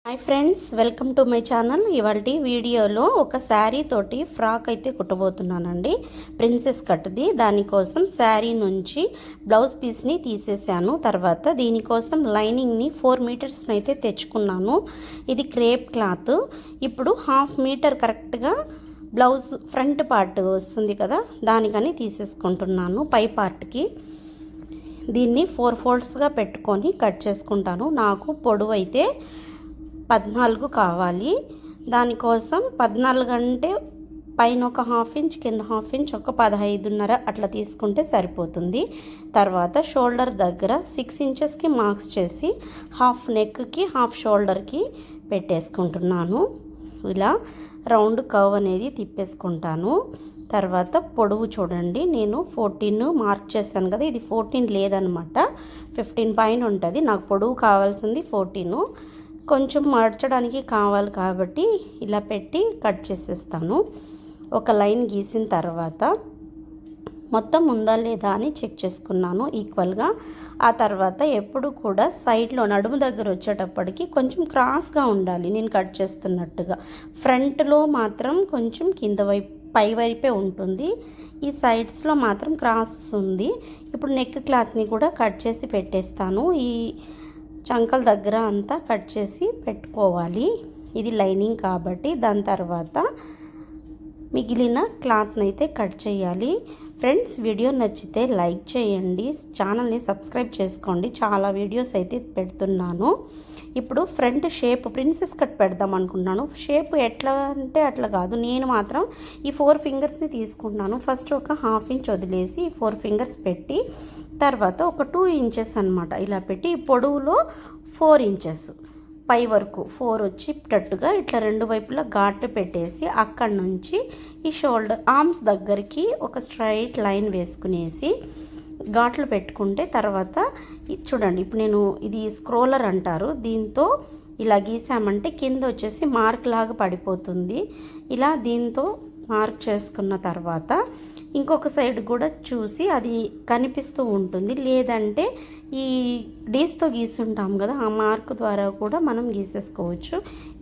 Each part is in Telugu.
Hi friends, welcome to my channel. ఇవాల్టి వీడియోలో ఒక శారీ తోటి ఫ్రాక్ అయితే కుట్టబోతున్నానండి. ప్రిన్సెస్ కట్ది. దానికోసం శారీ నుంచి బ్లౌజ్ పీస్ని తీసేసాను. తర్వాత దీనికోసం లైనింగ్ని 4 మీటర్స్ని అయితే తెచ్చుకున్నాను. ఇది క్రేప్ క్లాత్. ఇప్పుడు 1/2 మీటర్ కరెక్ట్గా బ్లౌజ్ ఫ్రంట్ పార్ట్ వస్తుంది కదా, దానికని తీసేసుకుంటున్నాను. పై పార్ట్కి దీన్ని 4 ఫోల్డ్స్గా పెట్టుకొని కట్ చేసుకుంటాను. నాకు పొడవు అయితే 14 కావాలి. దానికోసం 14 అంటే పైన ఒక 1/2 ఇంచ్, కింద 1/2 ఇంచ్, ఒక 15.5 అట్లా తీసుకుంటే సరిపోతుంది. తర్వాత షోల్డర్ దగ్గర 6 ఇంచెస్కి మార్క్స్ చేసి హాఫ్ నెక్కి, హాఫ్ షోల్డర్కి పెట్టేసుకుంటున్నాను. ఇలా రౌండ్ కర్వ్ అనేది తిప్పేసుకుంటాను. తర్వాత పొడవు చూడండి, నేను 14 మార్క్ చేశాను కదా, ఇది 14 లేదనమాట, 15 పైన ఉంటుంది. నాకు పొడవు కావాల్సింది 14. కొంచెం మర్చడానికి కావాలి కాబట్టి ఇలా పెట్టి కట్ చేసేస్తాను. ఒక లైన్ గీసిన తర్వాత మొత్తం ఉందా లేదా అని చెక్ చేసుకున్నాను ఈక్వల్గా. ఆ తర్వాత ఎప్పుడు కూడా సైడ్లో నడుము దగ్గర వచ్చేటప్పటికి కొంచెం క్రాస్గా ఉండాలి నేను కట్ చేస్తున్నట్టుగా. ఫ్రంట్లో మాత్రం కొంచెం కింద వైపు పై వైపే ఉంటుంది, ఈ సైడ్స్లో మాత్రం క్రాస్ ఉంది. ఇప్పుడు నెక్ క్లాత్ని కూడా కట్ చేసి పెట్టేస్తాను. ఈ చంకల దగ్గర అంతా కట్ చేసి పెట్టుకోవాలి. ఇది లైనింగ్ కాబట్టి. దాని తర్వాత మిగిలిన క్లాత్ని అయితే కట్ చేయాలి. ఫ్రెండ్స్, వీడియో నచ్చితే లైక్ చేయండి, ఛానల్ని సబ్స్క్రైబ్ చేసుకోండి. చాలా వీడియోస్ అయితే పెడుతున్నాను. ఇప్పుడు ఫ్రంట్ షేప్ ప్రిన్సెస్ కట్ పెడదాం అనుకుంటున్నాను. షేప్ ఎట్లా అంటే అట్లా కాదు, నేను మాత్రం ఈ 4 ఫింగర్స్ని తీసుకుంటున్నాను. ఫస్ట్ ఒక 1/2 ఇంచ్ వదిలేసి ఈ 4 ఫింగర్స్ పెట్టి తర్వాత ఒక 2 ఇంచెస్ అనమాట ఇలా పెట్టి పొడవులో 4 ఇంచెస్ పై వరకు 4 వచ్చేటట్టుగా ఇట్లా 2 వైపులా ఘాట్లు పెట్టేసి అక్కడి నుంచి ఈ షోల్డర్ ఆర్మ్స్ దగ్గరికి ఒక స్ట్రైట్ లైన్ వేసుకునేసి ఘాట్లు పెట్టుకుంటే తర్వాత చూడండి, ఇప్పుడు నేను ఇది స్క్రోలర్ అంటారు, దీంతో ఇలా గీసామంటే కింద వచ్చేసి మార్క్ లాగా పడిపోతుంది. ఇలా దీంతో మార్క్ చేసుకున్న తర్వాత ఇంకొక సైడ్ కూడా చూసి అది కనిపిస్తూ ఉంటుంది. లేదంటే ఈ డీస్తో గీసుంటాం కదా, ఆ మార్క్ ద్వారా కూడా మనం గీసేసుకోవచ్చు.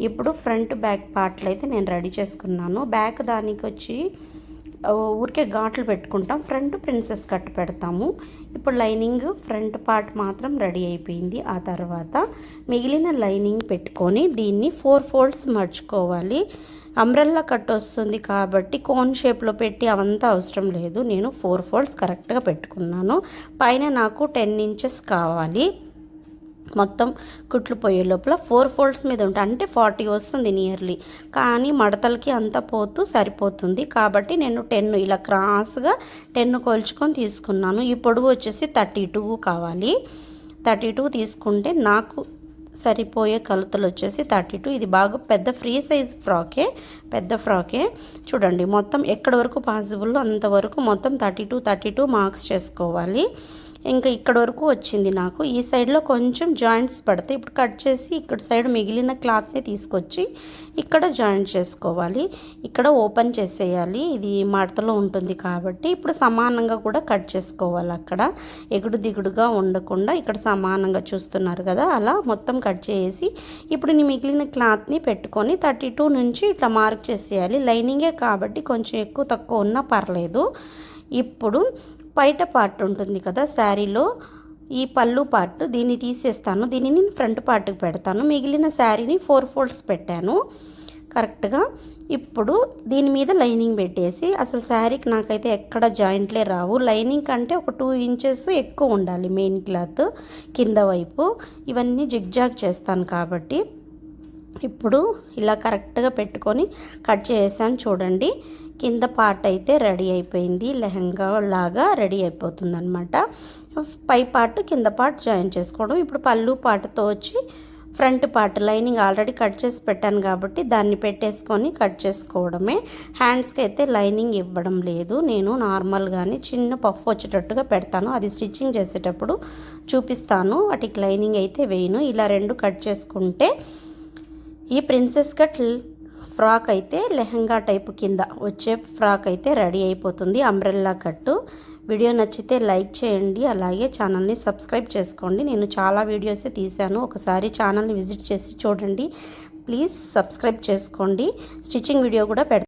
ఇప్పుడు ఫ్రంట్ బ్యాక్ పార్ట్లు అయితే నేను రెడీ చేసుకున్నాను. బ్యాక్ దానికి వచ్చి ఊరికే ఘాట్లు పెట్టుకుంటాం, ఫ్రంట్ ప్రిన్సెస్ కట్ పెడతాము. ఇప్పుడు లైనింగ్ ఫ్రంట్ పార్ట్ మాత్రం రెడీ అయిపోయింది. ఆ తర్వాత మిగిలిన లైనింగ్ పెట్టుకొని దీన్ని 4 ఫోల్డ్స్ మర్చుకోవాలి. అంబ్రెల్లా కట్ వస్తుంది కాబట్టి కోన్ షేప్లో పెట్టి అవంతా అవసరం లేదు. నేను 4 ఫోల్డ్స్ కరెక్ట్గా పెట్టుకున్నాను. పైన నాకు 10 ఇంచెస్ కావాలి. మొత్తం కుట్లు పోయే లోపల 4 ఫోల్డ్స్ మీద ఉంటాయి, అంటే 40 వస్తుంది నియర్లీ. కానీ మడతలకి అంతా పోతూ సరిపోతుంది కాబట్టి నేను 10 ఇలా క్రాస్గా 10 కొలుచుకొని తీసుకున్నాను. ఈ పొడవు వచ్చేసి 32 కావాలి. 32 తీసుకుంటే నాకు సరిపోయే కొలతలు వచ్చేసి 32. ఇది బాగా పెద్ద ఫ్రీ సైజ్ ఫ్రాకే, పెద్ద ఫ్రాకే. చూడండి, మొత్తం ఎక్కడి వరకు పాసిబుల్ అంతవరకు మొత్తం 32 మార్క్స్ చేసుకోవాలి. ఇంకా ఇక్కడ వరకు వచ్చింది నాకు. ఈ సైడ్లో కొంచెం జాయింట్స్ పడతాయి. ఇప్పుడు కట్ చేసి ఇక్కడ సైడ్ మిగిలిన క్లాత్ని తీసుకొచ్చి ఇక్కడ జాయింట్ చేసుకోవాలి. ఇక్కడ ఓపెన్ చేసేయాలి, ఇది మడతలో ఉంటుంది కాబట్టి. ఇప్పుడు సమానంగా కూడా కట్ చేసుకోవాలి, అక్కడ ఎగుడు దిగుడుగా ఉండకుండా ఇక్కడ సమానంగా చూస్తున్నారు కదా, అలా మొత్తం కట్ చేసి ఇప్పుడు నేను మిగిలిన క్లాత్ని పెట్టుకొని 32 నుంచి ఇట్లా మార్క్ చేసేయాలి. లైనింగే కాబట్టి కొంచెం ఎక్కువ తక్కువ ఉన్నా పర్లేదు. ఇప్పుడు బయట పార్ట్ ఉంటుంది కదా శారీలో, ఈ పళ్ళు పార్ట్, దీన్ని తీసేస్తాను. దీన్ని నేను ఫ్రంట్ పార్ట్కి పెడతాను. మిగిలిన శారీని 4 ఫోల్డ్స్ పెట్టాను కరెక్ట్గా. ఇప్పుడు దీని మీద లైనింగ్ పెట్టేసి, అసలు శారీకి నాకైతే ఎక్కడ జాయింట్లే రావు. లైనింగ్ కంటే ఒక 2 ఇంచెస్ ఎక్కువ ఉండాలి మెయిన్ క్లాత్ కింద వైపు. ఇవన్నీ జిగ్జాగ్ చేస్తాను కాబట్టి ఇప్పుడు ఇలా కరెక్ట్గా పెట్టుకొని కట్ చేసాను. చూడండి, కింద పార్ట్ అయితే రెడీ అయిపోయింది, లెహంగా లాగా రెడీ అయిపోతుంది అనమాట. పై పార్ట్ కింద పార్ట్ జాయిన్ చేసుకోవడం. ఇప్పుడు పళ్ళు పార్ట్తో వచ్చి front part lining already cut చేసి పెట్టాను కాబట్టి దాన్ని పెట్టేసుకొని కట్ చేసుకోవడమే. హ్యాండ్స్కి అయితే లైనింగ్ ఇవ్వడం లేదు, నేను నార్మల్గానే చిన్న పఫ్ వచ్చేటట్టుగా పెడతాను. అది స్టిచ్చింగ్ చేసేటప్పుడు చూపిస్తాను, వాటికి లైనింగ్ అయితే వేయను. ఇలా 2 కట్ చేసుకుంటే ఈ ప్రిన్సెస్ కట్ ఫ్రాక్ అయితే లెహంగా టైపు కింద వచ్చే ఫ్రాక్ అయితే రెడీ అయిపోతుంది. అంబ్రెల్లా కట్టు వీడియో నచ్చితే లైక్ చేయండి, అలాగే ఛానల్ని సబ్స్క్రైబ్ చేసుకోండి. నేను చాలా వీడియోస్ తీశాను, ఒకసారి ఛానల్ని విజిట్ చేసి చూడండి. ప్లీజ్ సబ్స్క్రైబ్ చేసుకోండి. స్టిచ్చింగ్ వీడియో కూడా